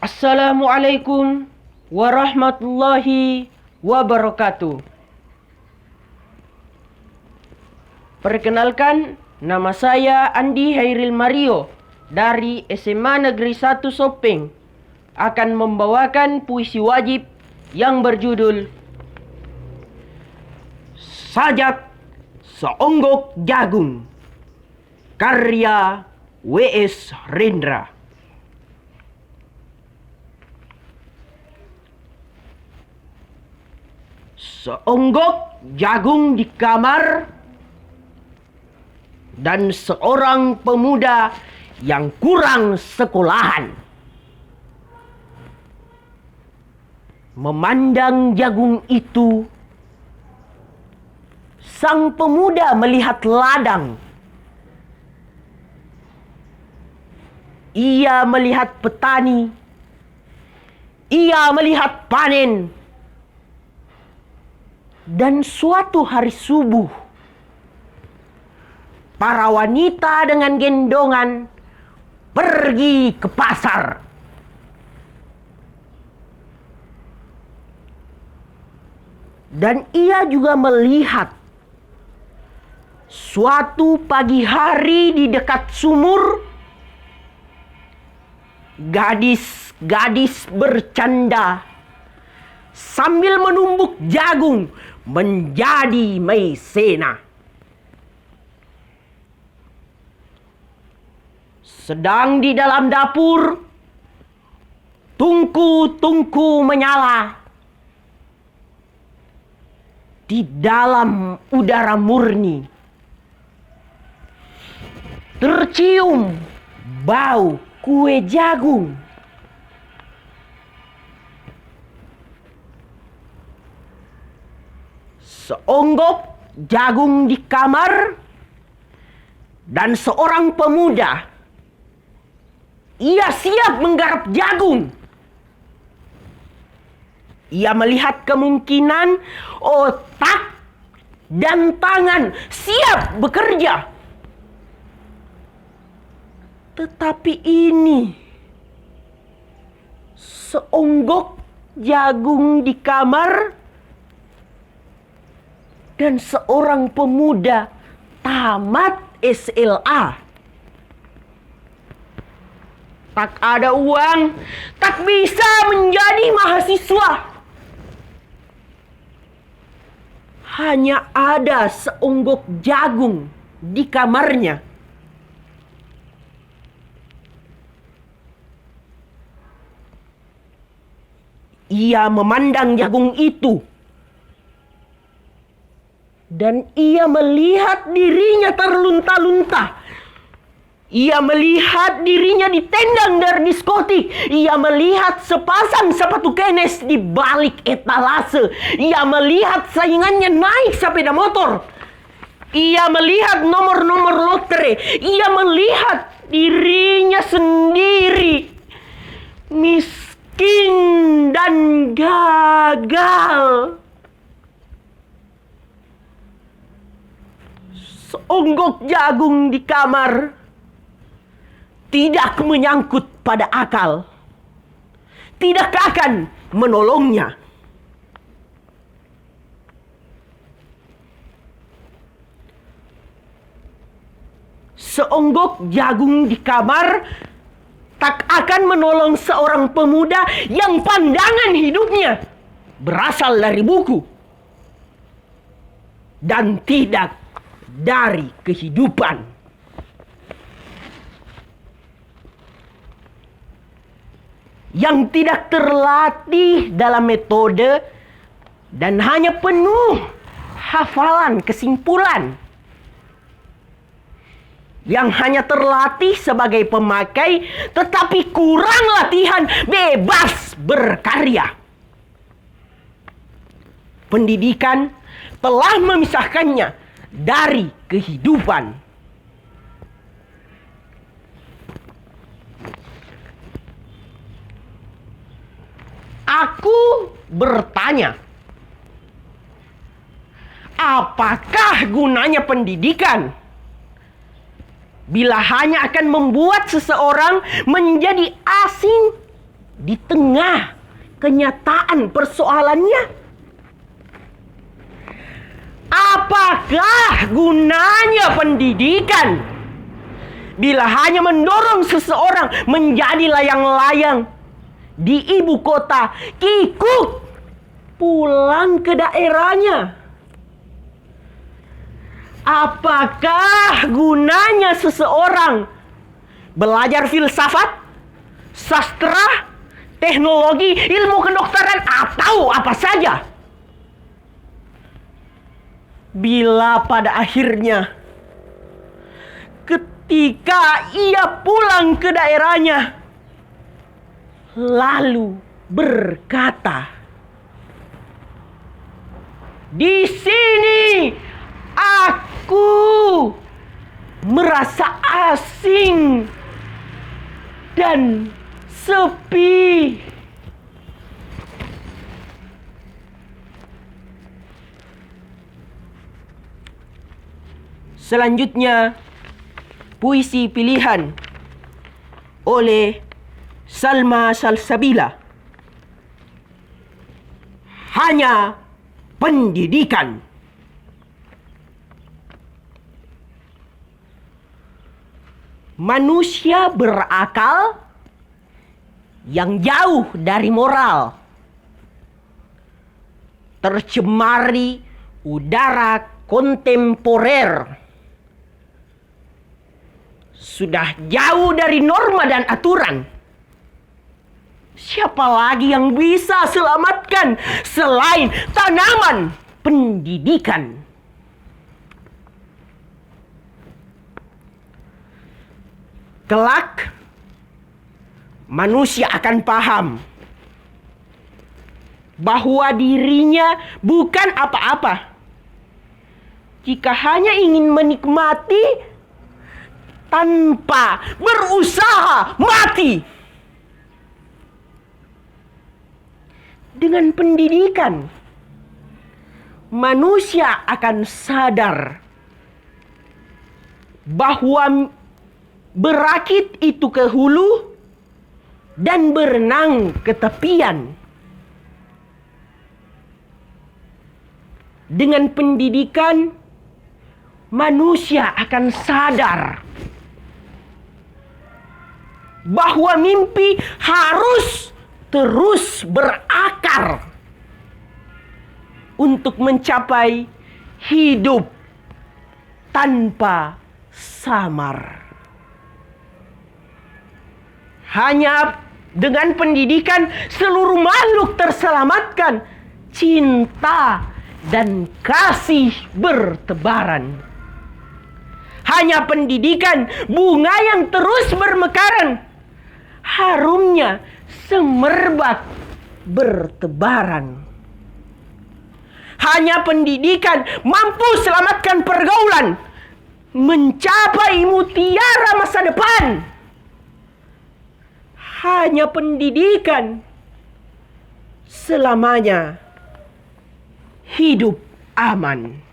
Assalamualaikum warahmatullahi wabarakatuh. Perkenalkan, nama saya Andi Hairil Mario dari SMA Negeri 1 Sopeng akan membawakan puisi wajib yang berjudul Sajak Seonggok Jagung, karya W.S. Rendra. Seonggok jagung di kamar dan seorang pemuda yang kurang sekolahan memandang jagung itu. Sang pemuda melihat ladang. Ia melihat petani. Ia melihat panen. Dan suatu hari subuh, para wanita dengan gendongan pergi ke pasar. Dan ia juga melihat suatu pagi hari di dekat sumur, gadis-gadis bercanda sambil menumbuk jagung menjadi maizena. Sedang di dalam dapur, tungku-tungku menyala. Di dalam udara murni tercium bau kue jagung. Seonggok jagung di kamar dan seorang pemuda. Ia siap menggarap jagung. Ia melihat kemungkinan otak dan tangan siap bekerja. Tetapi ini seonggok jagung di kamar dan seorang pemuda tamat SLA. Tak ada uang, tak bisa menjadi mahasiswa. Hanya ada seonggok jagung di kamarnya. Ia memandang jagung itu. Dan ia melihat dirinya terlunta-lunta. Ia melihat dirinya ditendang dari diskotik. Ia melihat sepasang sepatu kenes di balik etalase. Ia melihat saingannya naik sepeda motor. Ia melihat nomor-nomor lotre. Ia melihat dirinya sendiri miskin dan gagal. Seonggok jagung di kamar tidak menyangkut pada akal. Tidak akan menolongnya. Seonggok jagung di kamar tak akan menolong seorang pemuda yang pandangan hidupnya berasal dari buku dan tidak dari kehidupan. Yang tidak terlatih dalam metode dan hanya penuh hafalan kesimpulan. Yang hanya terlatih sebagai pemakai tetapi kurang latihan bebas berkarya. Pendidikan telah memisahkannya dari kehidupan. Aku bertanya, apakah gunanya pendidikan bila hanya akan membuat seseorang menjadi asing di tengah kenyataan persoalannya? Apakah gunanya pendidikan bila hanya mendorong seseorang menjadi layang-layang di ibu kota, kikuk pulang ke daerahnya? Apakah gunanya seseorang belajar filsafat, sastra, teknologi, ilmu kedokteran, atau apa saja, bila pada akhirnya ketika ia pulang ke daerahnya lalu berkata, "Di sini aku merasa asing dan sepi." Selanjutnya, puisi pilihan oleh Salma Salsabila. Hanya pendidikan. Manusia berakal yang jauh dari moral, tercemari udara kontemporer, sudah jauh dari norma dan aturan. Siapa lagi yang bisa selamatkan selain tanaman pendidikan? Kelak manusia akan paham bahwa dirinya bukan apa-apa jika hanya ingin menikmati tanpa berusaha mati. Dengan pendidikan, manusia akan sadar bahwa berakit itu ke hulu dan berenang ke tepian. Dengan pendidikan, manusia akan sadar bahwa mimpi harus terus berakar untuk mencapai hidup tanpa samar. Hanya dengan pendidikan seluruh makhluk terselamatkan, cinta dan kasih bertebaran. Hanya pendidikan bunga yang terus bermekaran, harumnya semerbak bertebaran. Hanya pendidikan mampu selamatkan pergaulan, mencapai mutiara masa depan. Hanya pendidikan selamanya hidup aman.